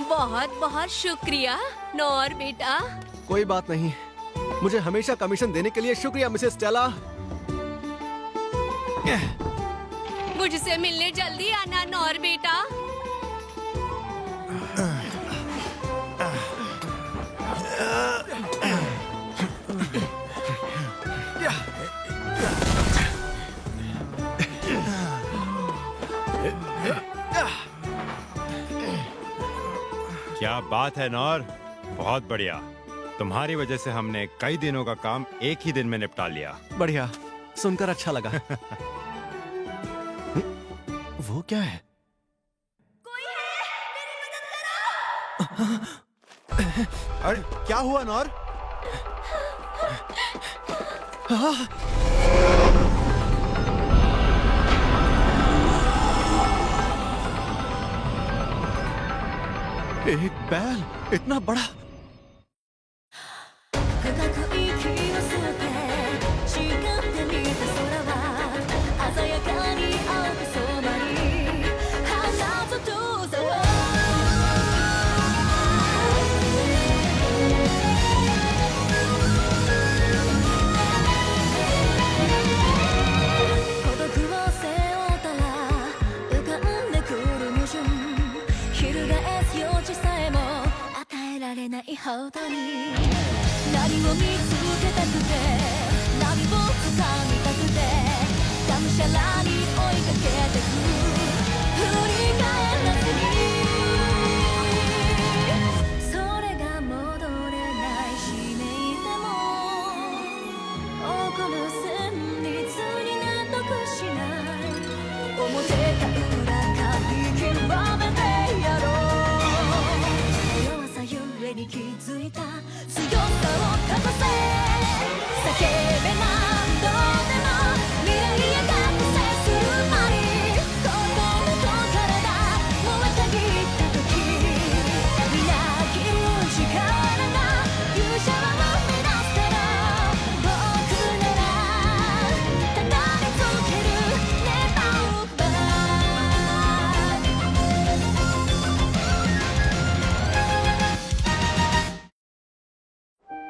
बहुत बहुत शुक्रिया नौर बेटा। कोई बात नहीं, मुझे हमेशा कमीशन देने के लिए शुक्रिया मिसेस स्टेला। मुझसे मिलने जल्दी आना नौर बेटा। क्या बात है नौर, बहुत बढ़िया। तुम्हारी वजह से हमने कई दिनों का काम एक ही दिन में निपटा लिया। बढ़िया, सुनकर अच्छा लगा। वो क्या है? कोई है, मेरी मदद करो। अरे क्या हुआ नौर? एक बैल इतना बड़ा।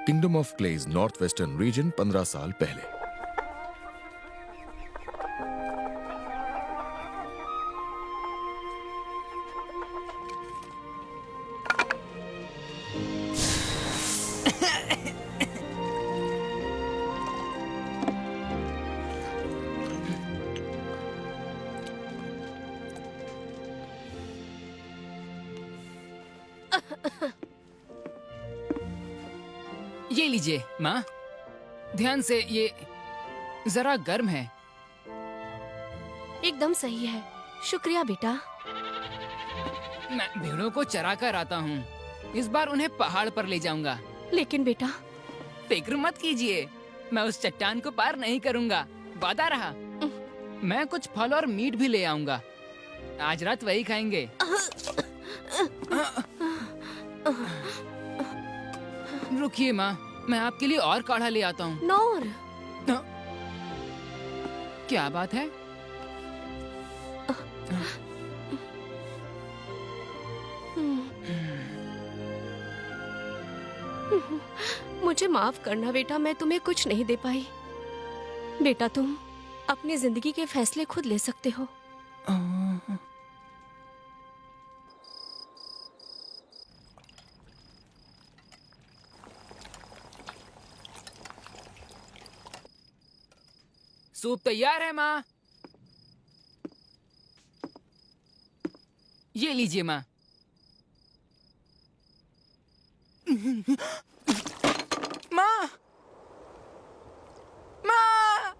Kingdom of Clays north western region 15 साल पहले। ये लीजिए माँ, ध्यान से, ये जरा गर्म है। एकदम सही है, शुक्रिया बेटा। मैं भेड़ों को चरा कर आता हूँ, इस बार उन्हें पहाड़ पर ले जाऊंगा। लेकिन बेटा, फिक्र मत कीजिए, मैं उस चट्टान को पार नहीं करूंगा, वादा रहा। मैं कुछ फल और मीट भी ले आऊंगा, आज रात वही खाएंगे। रुकिए माँ, मैं आपके लिए और काढ़ा ले आता हूँ। नौर, क्या बात है? मुझे माफ करना बेटा, मैं तुम्हें कुछ नहीं दे पाई। बेटा, तुम अपनी जिंदगी के फैसले खुद ले सकते हो। सूप तैयार है माँ। ये लीजिए माँ। माँ, माँ।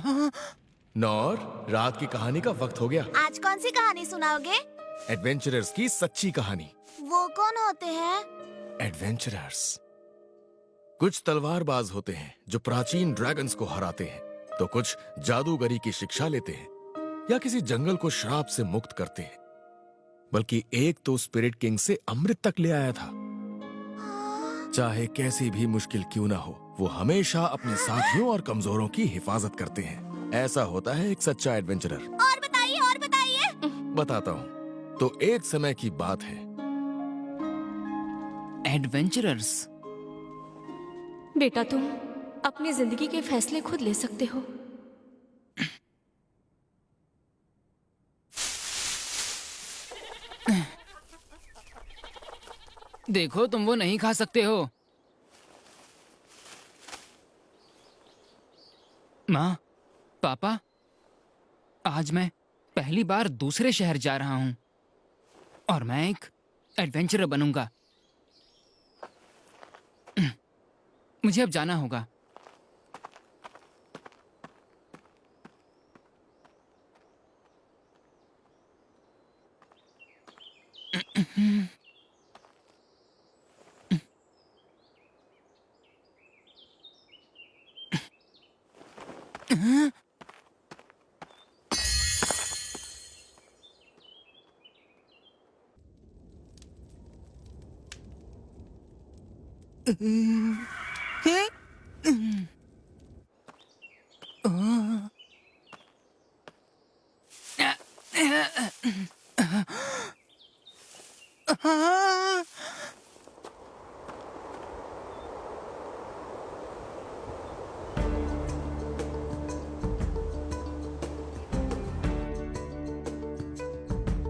नौर, रात की कहानी का वक्त हो गया। आज कौन सी कहानी सुनाओगे? एडवेंचरर्स की सच्ची कहानी। वो कौन होते हैं? एडवेंचरर्स कुछ तलवारबाज होते हैं जो प्राचीन ड्रैगन्स को हराते हैं, तो कुछ जादूगरी की शिक्षा लेते हैं या किसी जंगल को श्राप से मुक्त करते हैं। बल्कि एक तो स्पिरिट किंग से अमृत तक ले आया था। चाहे कैसी भी मुश्किल क्यों ना हो, वो हमेशा अपने साथियों और कमजोरों की हिफाजत करते हैं। ऐसा होता है एक सच्चा एडवेंचरर। और बताइए, और बताइए। बताता हूँ। तो एक समय की बात है। एडवेंचरर्स। बेटा तुम अपनी जिंदगी के फैसले खुद ले सकते हो। देखो, तुम वो नहीं खा सकते हो। माँ, पापा, आज मैं पहली बार दूसरे शहर जा रहा हूँ और मैं एक एडवेंचरर बनूंगा। मुझे अब जाना होगा।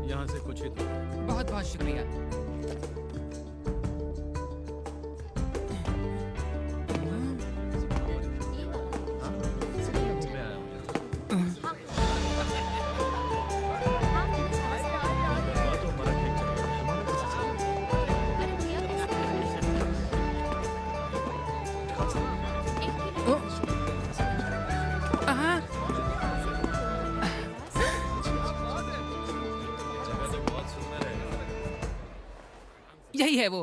यहाँ से कुछ ही दूर। बहुत बहुत शुक्रिया। यही है वो।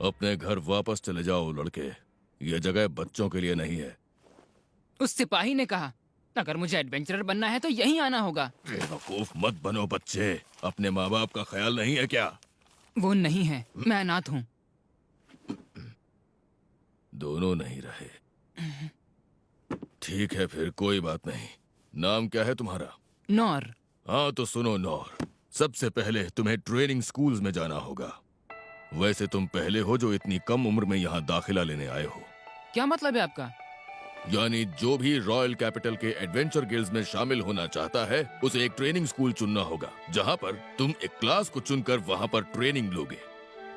अपने घर वापस चले जाओ लड़के, ये जगह बच्चों के लिए नहीं है। उस सिपाही ने कहा, अगर मुझे एडवेंचरर बनना है तो यहीं आना होगा। बेवकूफ मत बनो बच्चे, अपने माँ बाप का ख्याल नहीं है क्या? वो नहीं है, मैं अनाथ हूँ। दोनों नहीं रहे। ठीक है फिर, कोई बात नहीं। नाम क्या है तुम्हारा? नौर। हाँ तो सुनो नौर, सबसे पहले तुम्हें ट्रेनिंग स्कूल्स में जाना होगा। वैसे तुम पहले हो जो इतनी कम उम्र में यहाँ दाखिला लेने आए हो। क्या मतलब है आपका? यानी जो भी रॉयल कैपिटल के एडवेंचर गिल्ड्स में शामिल होना चाहता है, उसे एक ट्रेनिंग स्कूल चुनना होगा, जहाँ पर तुम एक क्लास को चुनकर वहाँ पर ट्रेनिंग लोगे।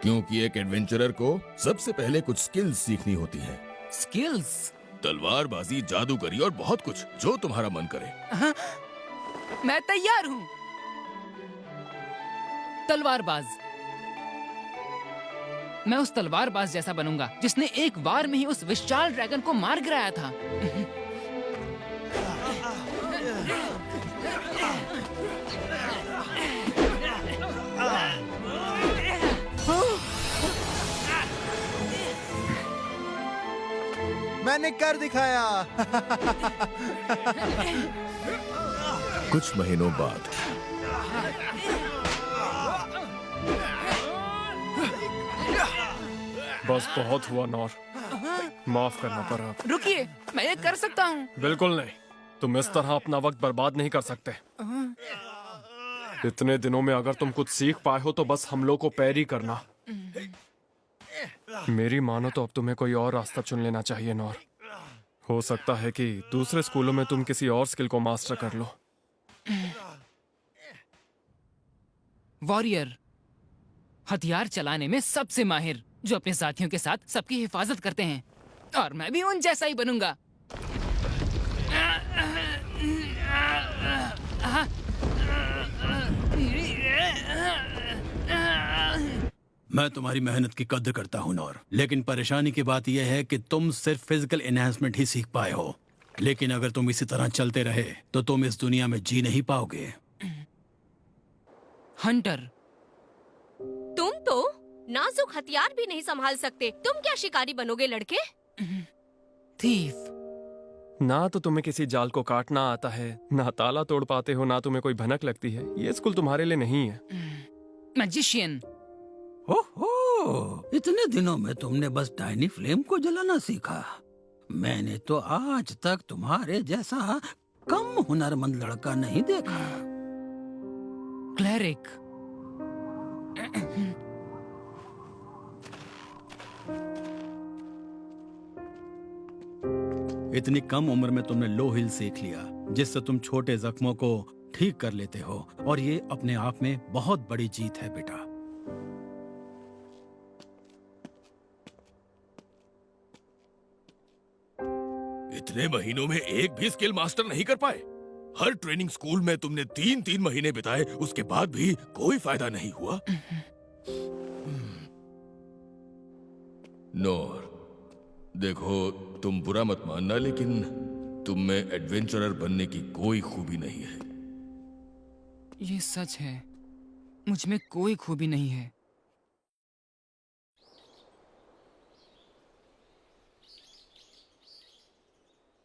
क्योंकि एक एडवेंचरर को सबसे पहले कुछ स्किल्स सीखनी होती हैं। स्किल्स? तलवारबाजी, जादूगरी और बहुत कुछ, जो तुम्हारा मन करे। हाँ, मैं तैयार हूँ। तलवारबाज। मैं उस तलवारबाज जैसा बनूंगा जिसने एक बार में ही उस विशाल ड्रैगन को मार गिराया था। मैंने कर दिखाया। कुछ महीनों बाद बस बहुत हुआ नौर, माफ करना पड़ा। रुकिए, मैं ये कर सकता हूँ। बिल्कुल नहीं, तुम इस तरह अपना वक्त बर्बाद नहीं कर सकते। इतने दिनों में अगर तुम कुछ सीख पाए हो तो बस हमलों को पैरी करना। मेरी मानो तो अब तुम्हें कोई और रास्ता चुन लेना चाहिए नौर। हो सकता है कि दूसरे स्कूलों में तुम किसी और स्किल को मास्टर कर लो। वॉरियर, हथियार चलाने में सबसे माहिर, जो अपने साथियों के साथ सबकी हिफाजत करते हैं। और मैं भी उन जैसा ही बनूंगा। मैं तुम्हारी मेहनत की कद्र करता हूँ नौर, लेकिन परेशानी की बात यह है कि तुम सिर्फ फिजिकल एनहांसमेंट ही सीख पाए हो। लेकिन अगर तुम इसी तरह चलते रहे तो तुम इस दुनिया में जी नहीं पाओगे। हंटर, तुम तो नाजुक हथियार भी नहीं संभाल सकते, तुम क्या शिकारी बनोगे लड़के? थीफ। ना तो तुम्हें किसी जाल को काटना आता है, ना ताला तोड़ पाते हो, ना तुम्हें कोई भनक लगती है। ये स्कूल तुम्हारे लिए नहीं है। मैजिशियन। ओहो, इतने दिनों में तुमने बस टाइनी फ्लेम को जलाना सीखा। मैंने तो आज तक तुम्हारे जैसा कम हुनरमंद लड़का नहीं देखा। क्लेरिक। इतनी कम उम्र में तुमने लो हिल सीख लिया, जिससे तुम छोटे जख्मों को ठीक कर लेते हो, और ये अपने आप में बहुत बड़ी जीत है बेटा। इतने महीनों में एक भी स्किल मास्टर नहीं कर पाए। हर ट्रेनिंग स्कूल में तुमने 3-3 महीने बिताए, उसके बाद भी कोई फायदा नहीं हुआ। नोर, देखो तुम बुरा मत मानना, लेकिन तुम में एडवेंचरर बनने की कोई खूबी नहीं है। ये सच है, मुझ में कोई खूबी नहीं है।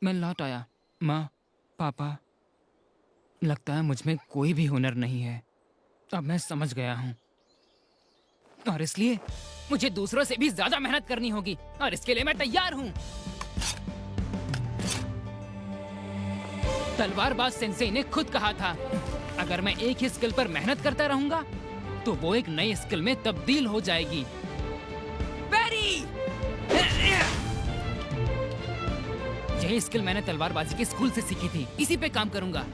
मैं लौट आया। माँ, पापा, लगता है मुझ में कोई भी हुनर नहीं है। अब मैं समझ गया हूँ, और इसलिए मुझे दूसरों से भी ज्यादा मेहनत करनी होगी, और इसके लिए मैं तैयार हूँ। तलवारबाज सेंसेई ने खुद कहा था, अगर मैं एक ही स्किल पर मेहनत करता रहूंगा तो वो एक नई स्किल में तब्दील हो जाएगी। बैरी! यही स्किल मैंने तलवारबाजी के स्कूल से सीखी थी, इसी पे काम करूंगा।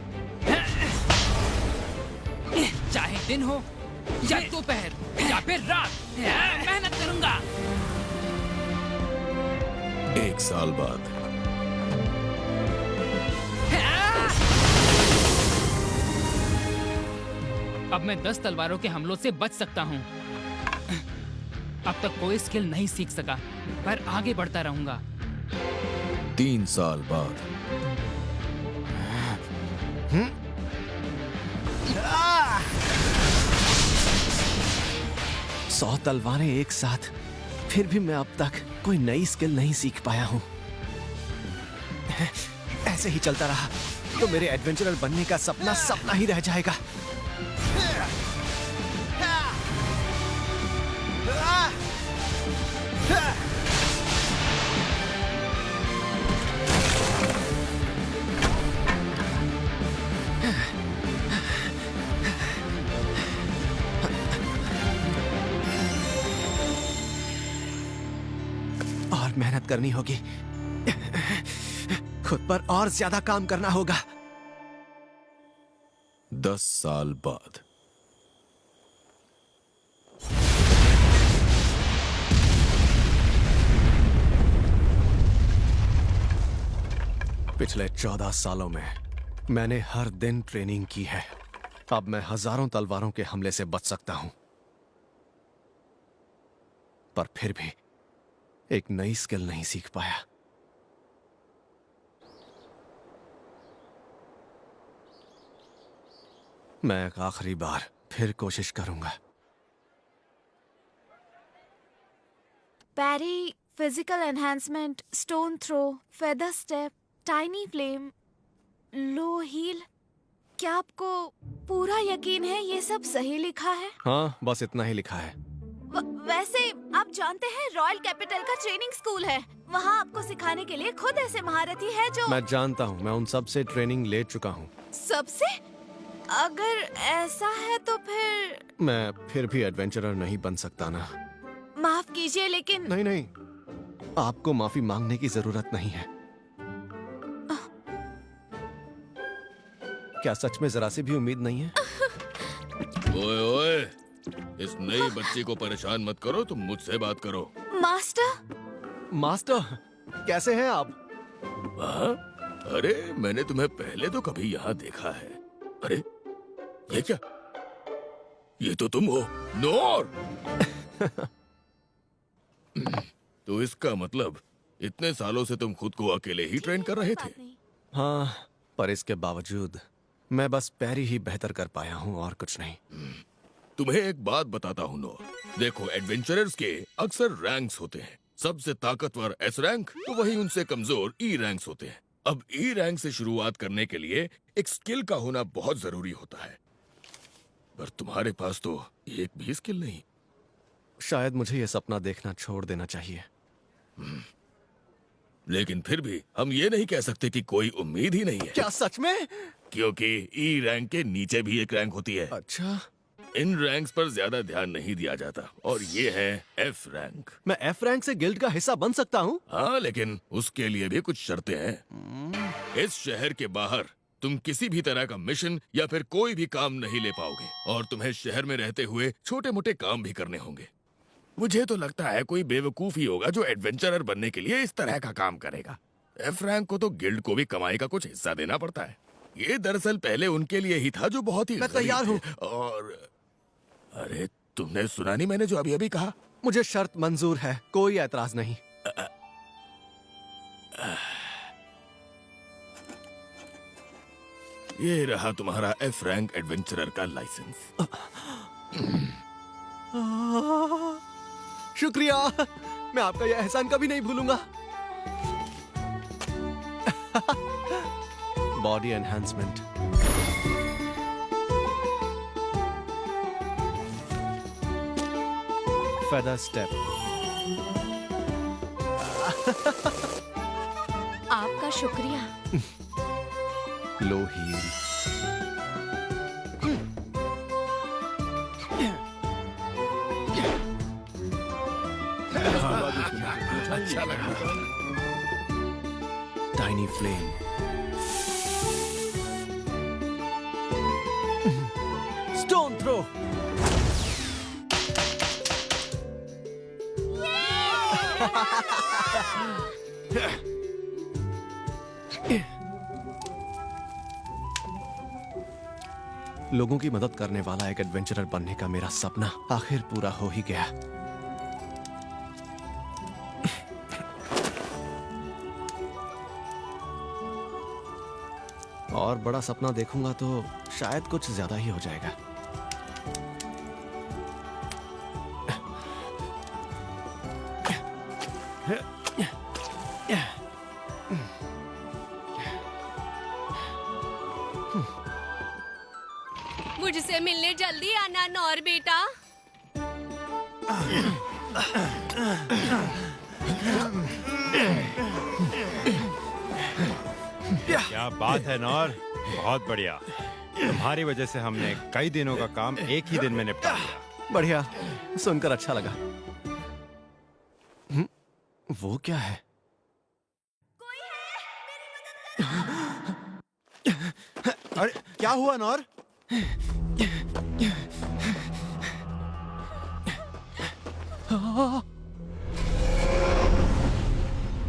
चाहे दिन हो या दोपहर या फिर रात, मेहनत करूंगा। 1 साल बाद अब मैं 10 तलवारों के हमलों से बच सकता हूँ। अब तक कोई स्किल नहीं सीख सका, पर आगे बढ़ता रहूंगा। 3 साल बाद 100 तलवारें एक साथ, फिर भी मैं अब तक कोई नई स्किल नहीं सीख पाया हूँ। ऐसे ही चलता रहा तो मेरे एडवेंचरर बनने का सपना सपना ही रह जाएगा। और मेहनत करनी होगी, खुद पर और ज्यादा काम करना होगा। 10 साल बाद पिछले 14 सालों में मैंने हर दिन ट्रेनिंग की है। अब मैं हजारों तलवारों के हमले से बच सकता हूं, पर फिर भी एक नई स्किल नहीं सीख पाया। मैं एक आखिरी बार फिर कोशिश करूंगा। Parry, physical enhancement, stone throw, feather step, tiny flame, low heal. क्या आपको पूरा यकीन है ये सब सही लिखा है? हाँ, बस इतना ही लिखा है। वैसे आप जानते हैं रॉयल कैपिटल का ट्रेनिंग स्कूल है, वहाँ आपको सिखाने के लिए खुद ऐसे महारथी है जो। मैं जानता हूँ, मैं उन सब से ट्रेनिंग ले चुका हूँ। सबसे? अगर ऐसा है तो फिर मैं फिर भी एडवेंचरर नहीं बन सकता ना। माफ कीजिए, लेकिन नहीं नहीं, आपको माफी मांगने की जरूरत नहीं है। क्या सच में जरा सी भी उम्मीद नहीं है? ओए ओए, इस नई बच्ची को परेशान मत करो, तुम मुझसे बात करो। मास्टर। मास्टर, कैसे हैं आप? हाँ? अरे मैंने तुम्हें पहले तो कभी यहाँ देखा है। अरे ये क्या? ये तो तुम हो, नोर। तो इसका मतलब इतने सालों से तुम खुद को अकेले ही ट्रेन कर रहे थे? हाँ, पर इसके बावजूद मैं बस पैरी ही बेहतर कर पाया हूँ और कुछ नहीं। तुम्हें एक बात बताता हूँ नोर, देखो एडवेंचरर्स के अक्सर रैंक्स होते हैं। सबसे ताकतवर एस रैंक तो वही उनसे कमजोर ई रैंक्स होते हैं। अब ई रैंक से शुरुआत करने के लिए एक स्किल का होना बहुत जरूरी होता है, पर तुम्हारे पास तो एक भी स्किल नहीं। शायद मुझे यह सपना देखना छोड़ देना चाहिए। लेकिन फिर भी हम ये नहीं कह सकते कि कोई उम्मीद ही नहीं है। क्या सच में? क्योंकि ई रैंक के नीचे भी एक रैंक होती है। अच्छा, इन रैंक्स पर ज्यादा ध्यान नहीं दिया जाता, और ये है एफ रैंक। मैं एफ रैंक से गिल्ड का हिस्सा बन सकता हूँ? हाँ, लेकिन उसके लिए भी कुछ शर्तें हैं। इस शहर के बाहर तुम किसी भी तरह का मिशन या फिर कोई भी काम नहीं ले पाओगे, और तुम्हें शहर में रहते हुए छोटे मोटे काम भी करने होंगे। मुझे तो लगता है कोई बेवकूफ ही होगा जो एडवेंचरर बनने के लिए इस तरह का काम करेगा। एफ रैंक को तो गिल्ड को भी कमाई का कुछ हिस्सा देना पड़ता है। ये दरअसल पहले उनके लिए ही था जो बहुत ही मैं तैयार गरीब थे। और अरे, तुमने सुना नहीं मैंने जो अभी अभी कहा? मुझे शर्त मंजूर है, कोई ऐतराज नहीं। ये रहा तुम्हारा एफ रैंक एडवेंचरर का लाइसेंस। शुक्रिया, मैं आपका यह एहसान कभी नहीं भूलूंगा। Body enhancement, feather step. आपका शुक्रिया। लो हील, अच्छा लगा। टाइनी फ्लेम, स्टोन थ्रो, लोगों की मदद करने वाला एक एडवेंचरर बनने का मेरा सपना आखिर पूरा हो ही गया। और बड़ा सपना देखूंगा तो शायद कुछ ज्यादा ही हो जाएगा। मुझसे मिलने जल्दी आना नौर बेटा। क्या बात है नौर, बहुत बढ़िया। तुम्हारी वजह से हमने कई दिनों का काम एक ही दिन में निपटा लिया। बढ़िया, सुनकर अच्छा लगा। वो क्या है? अरे क्या हुआ नौर?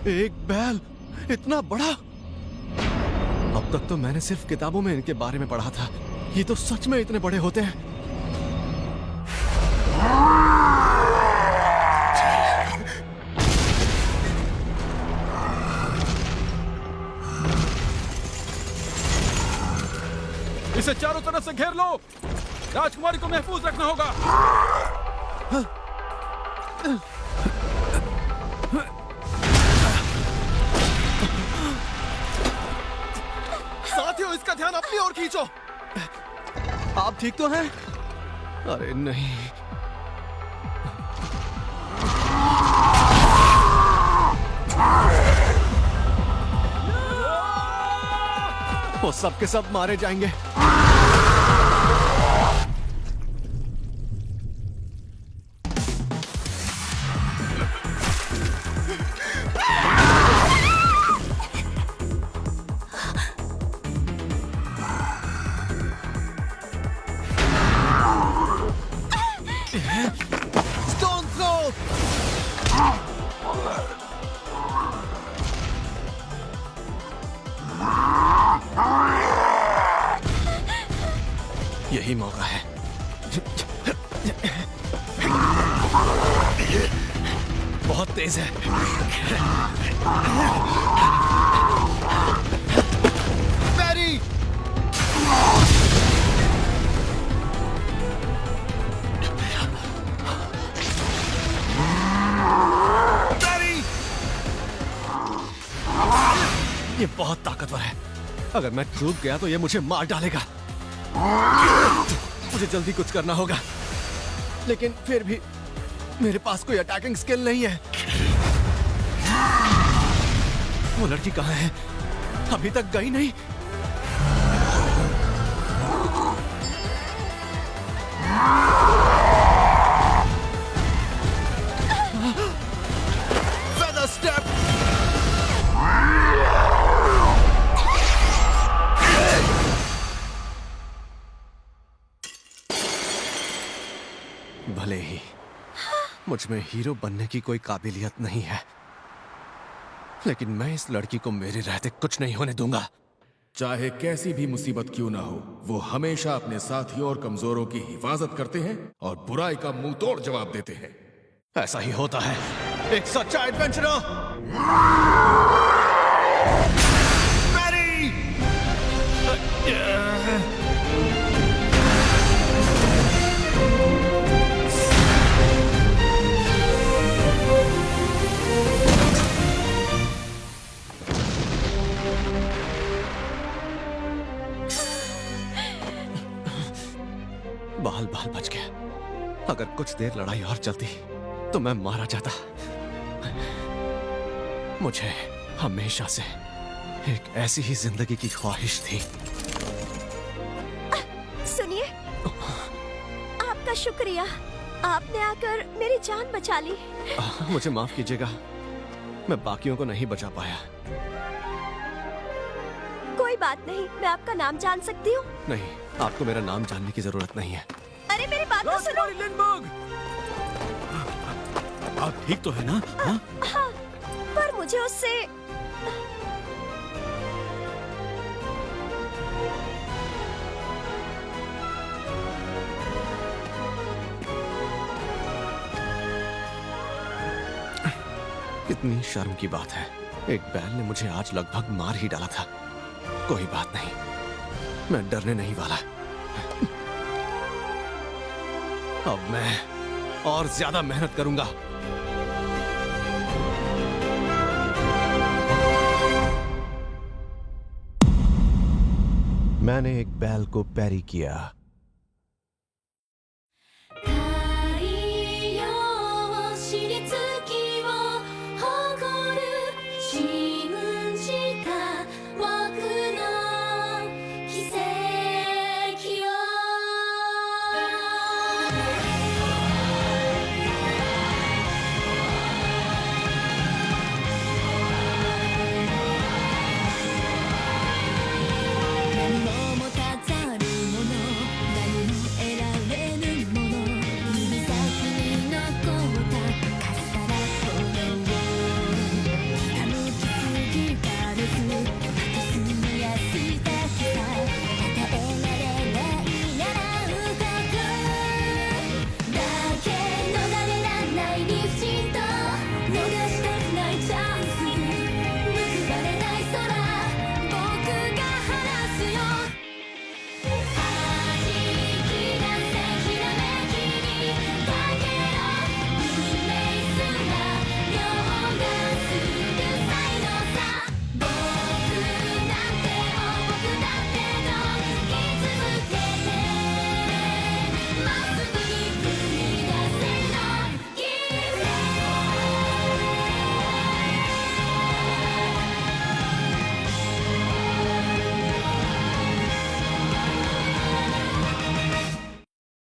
एक बैल इतना बड़ा! अब तक तो मैंने सिर्फ किताबों में इनके बारे में पढ़ा था, ये तो सच में इतने बड़े होते हैं। इसे चारों तरफ से घेर लो। राजकुमारी को महफूज रखना होगा। साथियों, इसका ध्यान अपनी ओर खींचो। आप ठीक तो हैं? अरे नहीं। वो सब के सब मारे जाएंगे। Stone throw! बहुत तेज है। मैरी! मैरी! ये बहुत ताकतवर है। अगर मैं चूक गया तो ये मुझे मार डालेगा। मुझे जल्दी कुछ करना होगा, लेकिन फिर भी मेरे पास कोई अटैकिंग स्किल नहीं है। वो लड़की कहाँ है? अभी तक गई नहीं। Feather step! भले ही मुझ में हीरो बनने की कोई काबिलियत नहीं है, लेकिन मैं इस लड़की को मेरे रहते कुछ नहीं होने दूंगा। चाहे कैसी भी मुसीबत क्यों ना हो, वो हमेशा अपने साथियों और कमजोरों की हिफाजत करते हैं और बुराई का मुंह तोड़ जवाब देते हैं। ऐसा ही होता है एक सच्चा एडवेंचरर। मैरी! बाल बाल बच गया। अगर कुछ देर लड़ाई और चलती तो मैं मारा जाता। मुझे हमेशा से एक ऐसी ही जिंदगी की ख्वाहिश थी। सुनिए, आपका शुक्रिया। आपने आकर मेरी जान बचा ली। मुझे माफ कीजिएगा, मैं बाकियों को नहीं बचा पाया। कोई बात नहीं, मैं आपका नाम जान सकती हूँ? नहीं, आपको मेरा नाम जानने की जरूरत नहीं है। अरे मेरी बात तो सुनो। आप ठीक तो है ना? हाँ? हाँ, पर मुझे उससे कितनी शर्म की बात है। एक बैल ने मुझे आज लगभग मार ही डाला था। कोई बात नहीं, मैं डरने नहीं वाला। अब मैं और ज्यादा मेहनत करूंगा। मैंने एक बैल को पैरी किया।逃